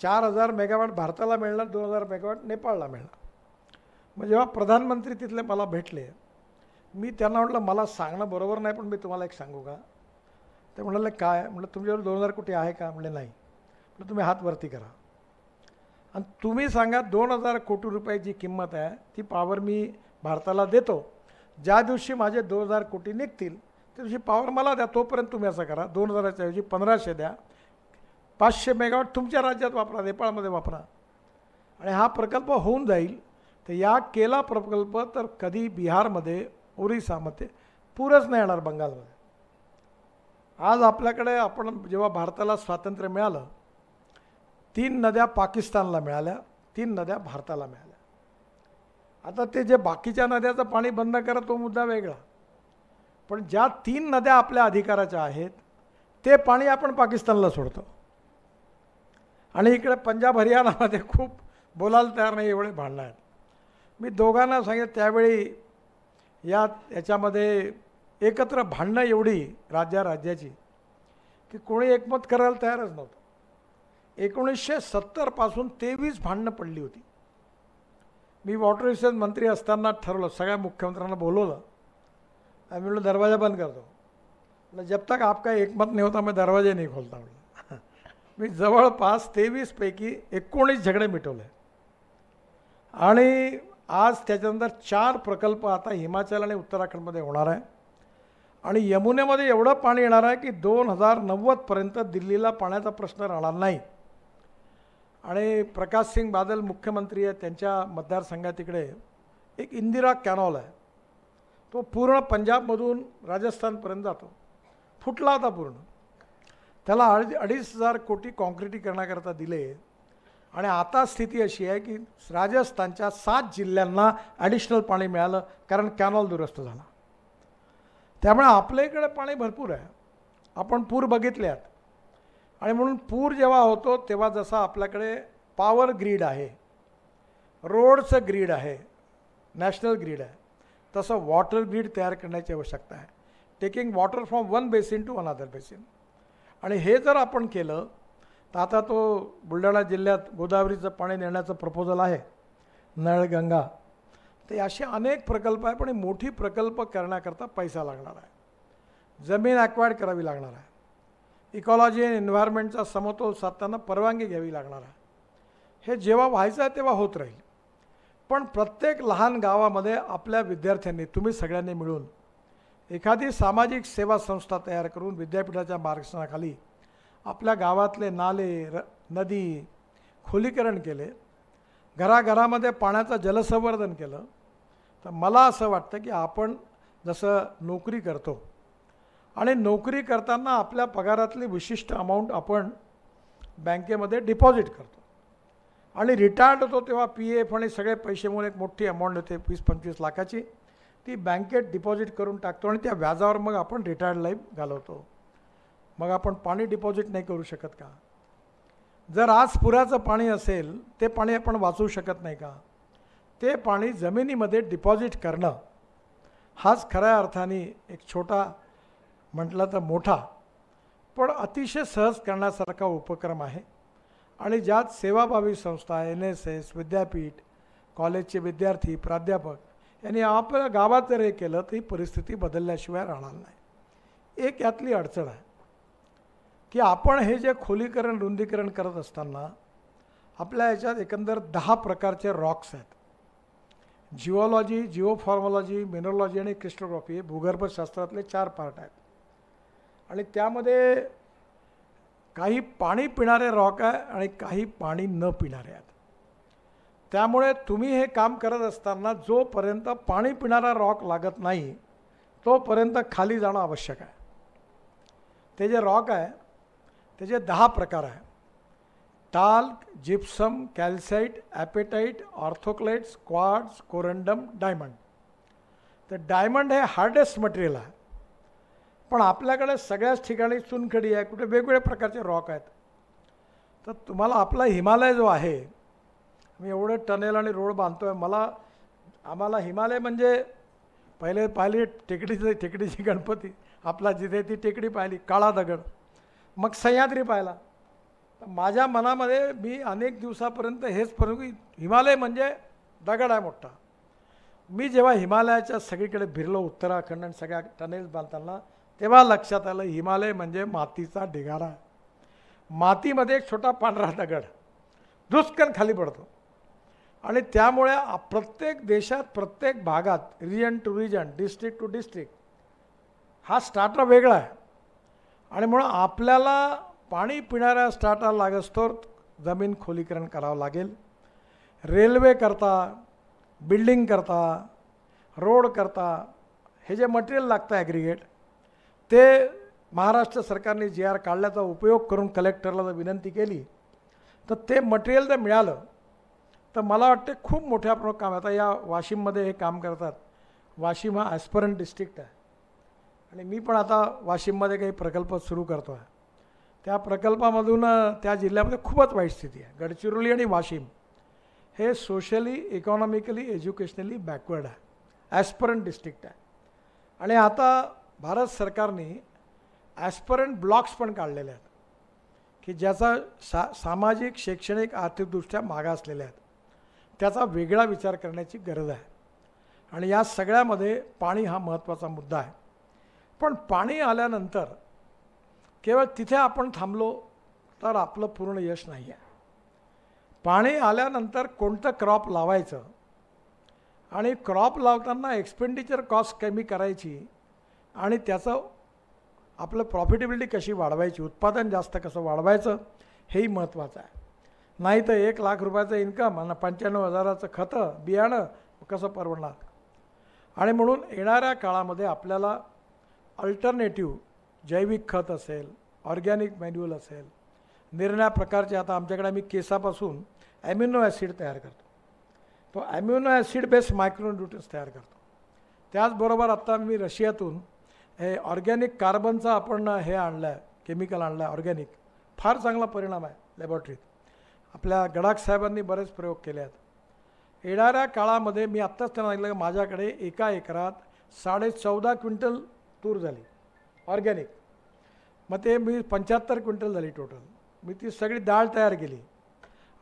4,000 मेगावॅट भारताला मिळणार, 2,000 मेगावॅट नेपाळला मिळणार. मग जेव्हा प्रधानमंत्री तिथले मला भेटले, मी त्यांना म्हटलं मला सांगणं बरोबर नाही पण मी तुम्हाला एक सांगू का. ते म्हणाले काय. म्हटलं तुमच्यावर 2,000 कोटी आहे का. म्हणजे नाही. म्हटलं तुम्ही हात वरती करा आणि तुम्ही सांगा 2,000 कोटी रुपयाची किंमत आहे ती पॉवर मी भारताला देतो. ज्या दिवशी माझे 2,000 कोटी निघतील त्या दिवशी पॉवर मला द्या. तोपर्यंत तुम्ही असं करा, 2,000च्या ऐवजी 1,500 द्या. 500 मेगावॅट तुमच्या राज्यात वापरा, नेपाळमध्ये वापरा आणि हा प्रकल्प होऊन जाईल. तर या केला प्रकल्प तर कधी बिहारमध्ये, ओरिसामध्ये पूरच नाही येणार, बंगालमध्ये. आज आपल्याकडे आपण जेव्हा भारताला स्वातंत्र्य मिळालं 3 नद्या पाकिस्तानला मिळाल्या, 3 नद्या भारताला मिळाल्या. आता ते जे बाकीच्या नद्याचं पाणी बंद करा तो मुद्दा वेगळा, पण ज्या 3 नद्या आपल्या अधिकाराच्या आहेत ते पाणी आपण पाकिस्तानला सोडतो. आणि इकडे पंजाब हरियाणामध्ये खूप बोलायला तयार नाही, एवढे भांडणं आहेत. मी दोघांना सांगितलं त्यावेळी याच्यामध्ये एकत्र भांडणं एवढी राज्याची की कोणी एकमत करायला तयारच नव्हतं. 1970 पासून 23 भांडणं पडली होती. मी वॉटर रिसोर्स मंत्री असताना ठरवलं, सगळ्या मुख्यमंत्र्यांना बोलवलं आणि मी बोललो दरवाजा बंद करतो, मतलब जब तक आपका एकमत नहीं होता मैं दरवाजे नहीं खोलता म्हणलं. मी जवळपास 23 पैकी 19 झगडे मिटवले आणि आज त्याच्यानंतर 4 प्रकल्प आता हिमाचल आणि उत्तराखंडमध्ये होणार आहे आणि यमुनेमध्ये एवढं पाणी येणार आहे की 2090पर्यंत दिल्लीला पाण्याचा प्रश्न राहणार नाही. आणि प्रकाश सिंग बादल मुख्यमंत्री आहे, त्यांच्या मतदारसंघात तिकडे एक इंदिरा कॅनॉल आहे, तो पूर्ण पंजाबमधून राजस्थानपर्यंत जातो, फुटला होता पूर्ण. त्याला 2,500 कोटी कॉन्क्रिटीकरणाकरता दिले आणि आता स्थिती अशी आहे की राजस्थानच्या 7 जिल्ह्यांना ॲडिशनल पाणी मिळालं कारण कॅनॉल दुरुस्त झाला. त्यामुळे आपल्या इकडे पाणी भरपूर आहे, आपण पूर बघितले आहेत. आणि म्हणून पूर जेव्हा होतो तेव्हा जसं आपल्याकडे पॉवर ग्रीड आहे, रोडचं ग्रीड आहे, नॅशनल ग्रीड आहे, तसं वॉटर ग्रीड तयार करण्याची आवश्यकता आहे. Taking water from one basin to another basin. आणि हे जर आपण केलं तर आता तो बुलढाणा जिल्ह्यात गोदावरीचं पाणी नेण्याचं प्रपोजल आहे, नळगंगा, ते असे अनेक प्रकल्प आहे. पण मोठी प्रकल्प करण्याकरता पैसा लागणार आहे, जमीन ॲक्वायर्ड करावी लागणार आहे, इकॉलॉजी अँड एन्व्हायरमेंटचा समतोल साधताना परवानगी घ्यावी लागणार आहे. हे जेव्हा व्हायचं आहे तेव्हा होत राहील. पण प्रत्येक लहान गावामध्ये आपल्या विद्यार्थ्यांनी, तुम्ही सगळ्यांनी मिळून एखादी सामाजिक सेवा संस्था तयार करून विद्यापीठाच्या मार्गदर्शनाखाली आपल्या गावातले नाले, नदी खोलीकरण केले, घराघरामध्ये पाण्याचं जलसंवर्धन केलं, तर मला असं वाटतं की आपण जसं नोकरी करतो आणि नोकरी करताना आपल्या पगारातली विशिष्ट अमाऊंट आपण बँकेमध्ये डिपॉझिट करतो आणि रिटायर्ड होतो तेव्हा PF आणि सगळे पैसे म्हणून एक मोठी अमाऊंट होते 20-25 लाखाची, ती बँकेत डिपॉझिट करून टाकतो आणि त्या व्याजावर मग आपण रिटायर्ड लाईफ घालवतो. मग आपण पाणी डिपॉझिट नाही करू शकत का? जर आज पुराचं पाणी असेल, ते पाणी आपण वाचवू शकत नाही का? ते पाणी जमिनीमध्ये डिपॉझिट करणं हाच खऱ्या अर्थाने एक छोटा म्हटलं तर मोठा पण अतिशय सहज करण्यासारखा उपक्रम आहे. आणि ज्यात सेवाभावी संस्था, NSS, विद्यापीठ, कॉलेजचे विद्यार्थी, प्राध्यापक यांनी आपल्या गावात जर हे केलं तर ही परिस्थिती बदलल्याशिवाय राहणार नाही. एक यातली अडचण आहे की आपण हे जे खोलीकरण, रुंदीकरण करत असताना आपल्या याच्यात एकंदर 10 प्रकारचे रॉक्स आहेत. जिओलॉजी, जिओफॉर्मॉलॉजी, मिनरॉलॉजी आणि क्रिस्टोग्राफी हे भूगर्भशास्त्रातले 4 पार्ट आहेत. आणि त्यामध्ये काही पाणी पिणारे रॉक आहे आणि काही पाणी न पिणारे आहेत. त्यामुळे तुम्ही हे काम करत असताना जोपर्यंत पाणी पिणारा रॉक लागत नाही तोपर्यंत खाली जाणं आवश्यक आहे. ते जे रॉक आहे त्याचे 10 प्रकार आहे. Talc, gypsum, calcite, apatite, orthoclase, quartz, corundum, diamond. तर डायमंड हे हार्डेस्ट मटेरियल आहे, पण आपल्याकडे सगळ्याच ठिकाणी चुनखडी आहे, कुठे वेगवेगळ्या प्रकारचे रॉक आहेत. तर तुम्हाला आपला हिमालय जो आहे, मी एवढे टनेल आणि रोड बांधतो आहे, आम्हाला हिमालय म्हणजे पहिले पाहिली टेकडीची गणपती, आपला जिथे ती टेकडी पाहिली, काळा दगड, मग सह्याद्री पाहिला. तर माझ्या मनामध्ये मी अनेक दिवसापर्यंत हेच फरक की हिमालय म्हणजे दगड आहे मोठा. मी जेव्हा हिमालयाच्या सगळीकडे फिरलो, उत्तराखंड आणि सगळ्या टनेल्स बांधताना, तेव्हा लक्षात आलं हिमालय म्हणजे मातीचा ढिगारा. मातीमध्ये एक छोटा पांढरा दगड दुष्कन खाली पडतो आणि त्यामुळे प्रत्येक देशात, प्रत्येक भागात, region to region, district to district हा स्टार्टर वेगळा आहे. आणि म्हणून आपल्याला पाणी पिणाऱ्या स्टार्टर लागस्तोवर जमीन खोलीकरण करावं लागेल. रेल्वे करता, बिल्डिंग करता, रोड करता हे जे मटेरियल लागतं ॲग्रिगेट, ते महाराष्ट्र सरकारने GR काढल्याचा उपयोग करून कलेक्टरला जर विनंती केली तर ते मटेरियल जर मिळालं तर मला वाटते खूप मोठ्या प्रमाणात काम. आता या वाशिममध्ये हे काम करतात. वाशिम हा ॲस्परंट डिस्ट्रिक्ट आहे आणि मी पण आता वाशिममध्ये काही प्रकल्प सुरू करतो आहे. त्या प्रकल्पामधून त्या जिल्ह्यामध्ये खूपच वाईट स्थिती आहे. गडचिरोली आणि वाशिम हे सोशली, इकॉनॉमिकली, एज्युकेशनली बॅकवर्ड आहे, ॲस्परंट डिस्ट्रिक्ट आहे. आणि आता भारत सरकारने ॲस्परंट ब्लॉक्स पण काढलेले आहेत की ज्याचा सामाजिक, शैक्षणिक, आर्थिकदृष्ट्या मागासलेले आहेत. त्याचा वेगळा विचार करण्याची गरज आहे. आणि या सगळ्यामध्ये पाणी हा महत्त्वाचा मुद्दा आहे. पण पाणी आल्यानंतर केवळ तिथे आपण थांबलो तर आपलं पूर्ण यश नाही आहे. पाणी आल्यानंतर कोणतं क्रॉप लावायचं आणि क्रॉप लावताना एक्सपेंडिचर कॉस्ट कमी करायची आणि त्याचं आपलं प्रॉफिटेबिलिटी कशी वाढवायची, उत्पादन जास्त कसं वाढवायचं, हेही महत्त्वाचं आहे. नाही तर 1,00,000 रुपयाचं इन्कम आणि 95,000चं खतं बियाणं कसं परवडणार. आणि म्हणून येणाऱ्या काळामध्ये आपल्याला अल्टरनेटिव्ह जैविक खत असेल, ऑर्गॅनिक मॅन्युअल असेल, निरनिराळ्या प्रकारचे, आता आमच्याकडे आम्ही केसापासून ॲम्युनो ॲसिड तयार करतो. तो ॲम्युनो ॲसिड बेस्ड मायक्रोन्यूट्रियन्स तयार करतो. त्याचबरोबर आत्ता मी रशियातून हे ऑर्गॅनिक कार्बनचं आपण हे आणलं आहे, केमिकल आणलं आहे ऑर्गॅनिक. फार चांगला परिणाम आहे लॅबॉरेटरीत. आपल्या गडाख साहेबांनी बरेच प्रयोग केले आहेत. येणाऱ्या काळामध्ये मी आत्ताच त्यांना सांगितलं की माझ्याकडे एका एकरात 14.5 क्विंटल तूर झाली ऑर्गॅनिक. मग ते मी 75 क्विंटल झाली टोटल. मी ती सगळी डाळ तयार केली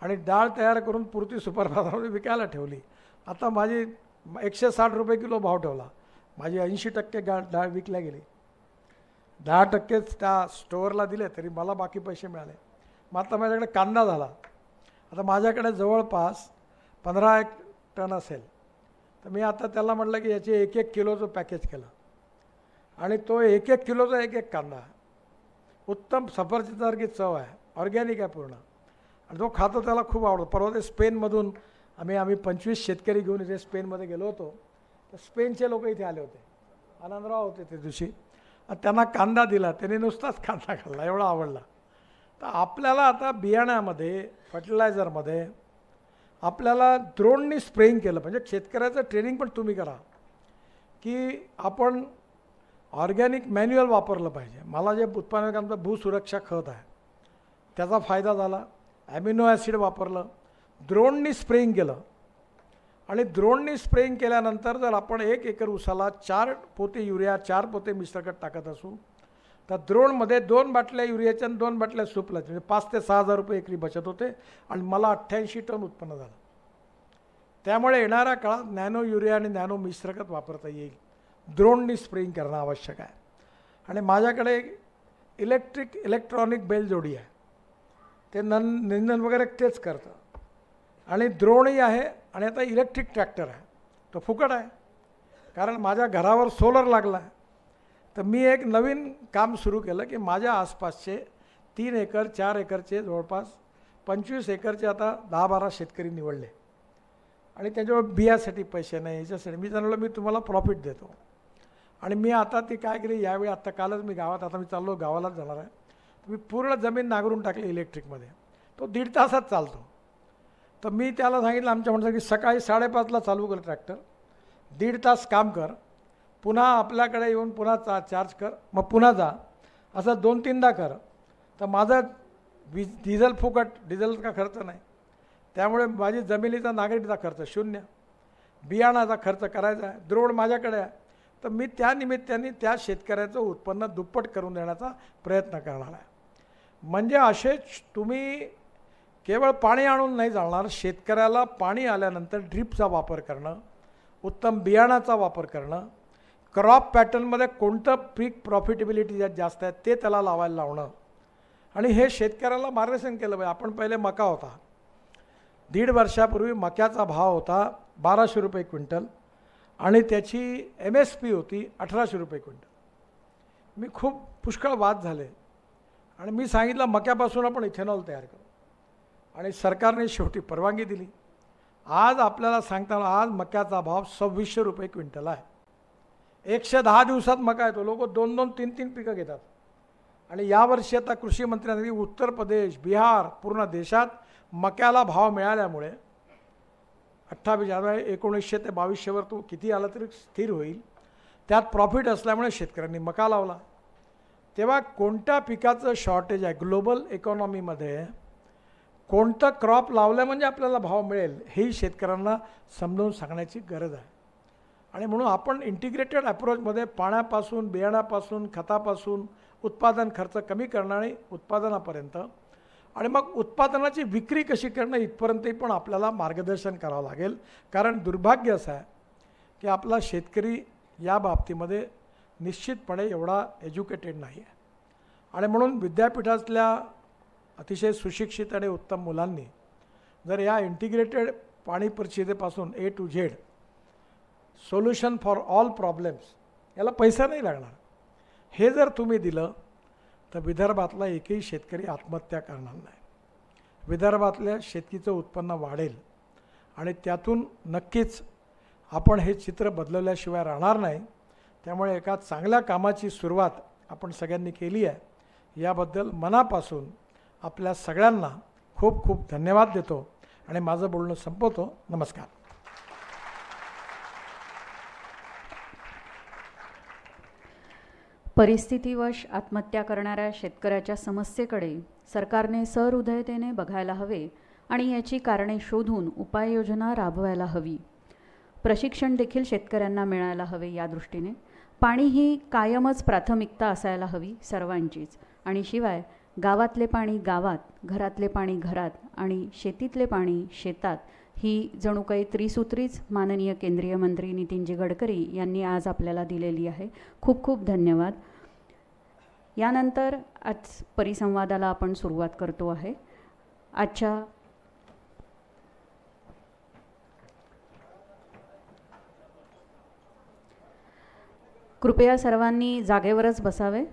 आणि डाळ तयार करून पुरती सुपर बाजारामध्ये विकायला ठेवली. आता माझी 160 रुपये किलो भाव ठेवला. माझी 80% डाळ विकल्या गेली. 10%च त्या स्टोअरला दिले तरी मला बाकी पैसे मिळाले. मग आता माझ्याकडे कांदा झाला. आता माझ्याकडे जवळपास 15 टन असेल. तर मी आता त्याला म्हटलं की याचे 1-1 किलोचं पॅकेज केलं आणि तो 1-1 किलोचा 1-1 कांदा आहे. उत्तम सफरचंदासारखी चव आहे, ऑर्गॅनिक आहे पूर्ण. आणि तो खातो त्याला खूप आवडतो. परवा ते स्पेनमधून आम्ही 25 शेतकरी घेऊन इथे स्पेनमध्ये गेलो होतो. तर स्पेनचे लोक इथे आले होते, आनंदराव होते त्या दिवशी. त्यांना कांदा दिला, त्याने नुसताच कांदा खाल्ला, एवढा आवडला. तर आपल्याला आता बियाण्यामध्ये, फर्टिलायझरमध्ये आपल्याला ड्रोननी स्प्रेइंग केलं. म्हणजे शेतकऱ्याचं ट्रेनिंग पण तुम्ही करा की आपण ऑर्गॅनिक मॅन्युअल वापरलं पाहिजे. मला जे उत्पादकांचं भूसुरक्षा खत आहे त्याचा फायदा झाला. ॲमिनो ॲसिड वापरलं, ड्रोननी स्प्रेइंग केलं. आणि ड्रोननी स्प्रेइंग केल्यानंतर जर आपण 1 एकर ऊसाला 4 पोते युरिया, 4 पोते मिश्रखत टाकत असू तर ड्रोनमध्ये 2 बाटल्या युरियाच्या आणि 2 बाटल्या सुपलाच्या, म्हणजे 5,000 ते 6,000 रुपये एकरी बचत होते आणि मला 88 टन उत्पन्न झालं. त्यामुळे येणाऱ्या काळात नॅनो युरिया आणि नॅनो मिश्रखत वापरता येईल. ड्रोननी स्प्रेइंग करणं आवश्यक आहे. आणि माझ्याकडे इलेक्ट्रॉनिक बैलजोडी आहे. ते निंदन वगैरे तेच करतं. आणि ड्रोनही आहे आणि आता इलेक्ट्रिक ट्रॅक्टर आहे. तो फुकट आहे कारण माझ्या घरावर सोलर लागला आहे. तर मी एक नवीन काम सुरू केलं की माझ्या आसपासचे 3 एकर 4 एकरचे जवळपास 25 एकरचे आता 10-12 शेतकरी निवडले. आणि त्यांच्यावर बियासाठी पैसे नाही, याच्यासाठी मी त्यांना मी तुम्हाला प्रॉफिट देतो. आणि मी आता ती काय केली यावेळी, आत्ता कालच मी गावात, आता मी चाललो गावालाच जाणार आहे. मी पूर्ण जमीन नांगरून टाकली इलेक्ट्रिकमध्ये. तो 1.5 तासात चालतो. तर मी त्याला सांगितलं आमच्या म्हणतात की सकाळी 5:30ला चालू कर ट्रॅक्टर, 1.5 तास काम कर, पुन्हा आपल्याकडे येऊन पुन्हा चार्ज कर, मग पुन्हा जा, असं 2-3दा कर. तर माझा डिझेल फुकट, डिझेलचा खर्च नाही. त्यामुळे माझी जमिनीचा नांगरणीचा खर्च 0, बियाणाचा खर्च करायचा आहे, ड्रोन माझ्याकडे आहे. तर मी त्या निमित्ताने त्या शेतकऱ्याचं उत्पन्न दुप्पट करून देण्याचा प्रयत्न करणार आहे. म्हणजे असेच तुम्ही केवळ पाणी आणून नाही चालणार. शेतकऱ्याला पाणी आल्यानंतर ड्रिपचा वापर करणं, उत्तम बियाणाचा वापर करणं, क्रॉप पॅटर्नमध्ये कोणतं पीक प्रॉफिटेबिलिटी जास्त आहे ते त्याला लावायला लावणं. आणि हे शेतकऱ्याला मार्गदर्शन केलं पाहिजे. आपण पहिले मका होता, 1.5 वर्षापूर्वी मक्याचा भाव होता 1200 रुपये क्विंटल आणि त्याची MSP होती 1800 रुपये क्विंटल. मी खूप पुष्कळ वाद झाले आणि मी सांगितलं मक्यापासून आपण इथेनॉल तयार करू आणि सरकारने शेवटी परवानगी दिली. आज आपल्याला सांगताना आज मक्याचा भाव 2600 रुपये क्विंटल आहे. 110 दिवसात मका येतो. लोक 2-2, 3-3 पिकं घेतात. आणि यावर्षी आता कृषी मंत्र्यांनी उत्तर प्रदेश, बिहार, पूर्ण देशात मक्याला भाव मिळाल्यामुळे 1900 ते 2200वर तो किती आला तरी स्थिर होईल. त्यात प्रॉफिट असल्यामुळे शेतकऱ्यांनी मका लावला. तेव्हा कोणत्या पिकाचं शॉर्टेज आहे, ग्लोबल इकॉनॉमीमध्ये कोणतं क्रॉप लावलं म्हणजे आपल्याला भाव मिळेल, हेही शेतकऱ्यांना समजावून सांगण्याची गरज आहे. आणि म्हणून आपण इंटिग्रेटेड अप्रोचमध्ये पाण्यापासून, बियाण्यापासून, खतापासून उत्पादन खर्च कमी करणारे उत्पादनापर्यंत आणि मग उत्पादनाची विक्री कशी करणं इथपर्यंतही पण आपल्याला मार्गदर्शन करावं लागेल. कारण दुर्भाग्य असं आहे की आपला शेतकरी या बाबतीमध्ये निश्चितपणे एवढा एज्युकेटेड नाही आहे. आणि म्हणून विद्यापीठातल्या अतिशय सुशिक्षित आणि उत्तम मुलांनी जर या इंटिग्रेटेड पाणी परिषदेपासून A to Z solution for all problems, याला पैसा नाही लागणार, हे जर तुम्ही दिलं तर विदर्भातला एकही शेतकरी आत्महत्या करणार नाही. विदर्भातल्या शेतीचं उत्पन्न वाढेल आणि त्यातून नक्कीच आपण हे चित्र बदलल्याशिवाय राहणार नाही. त्यामुळे एका चांगल्या कामाची सुरुवात आपण सगळ्यांनी केली आहे. याबद्दल मनापासून आपल्या सगळ्यांना खूप खूप धन्यवाद देतो आणि माझं बोलणं संपवतो. नमस्कार. परिस्थितीवश आत्महत्या करणाऱ्या शेतकऱ्याच्या समस्येकडे सरकारने सहृदयतेने बघायला हवे आणि याची कारणे शोधून उपाययोजना राबवायला हवी. प्रशिक्षण देखील शेतकऱ्यांना मिळायला हवे. या दृष्टीने पाणी ही कायमच प्राथमिकता असायला हवी सर्वांचीच. आणि शिवाय गावातले पाणी गावात, घरातले पाणी घरात आणि शेतीतले पाणी शेतात, ही जणू काही त्रिसूत्रीच माननीय केंद्रीय मंत्री नितीनजी गडकरी यांनी आज आपल्याला दिलेली आहे. खूप खूप धन्यवाद. यानंतर आज परिसंवादाला आपण सुरुवात करतो आहे. आजच्या कृपया सर्वांनी जागेवरच बसावे.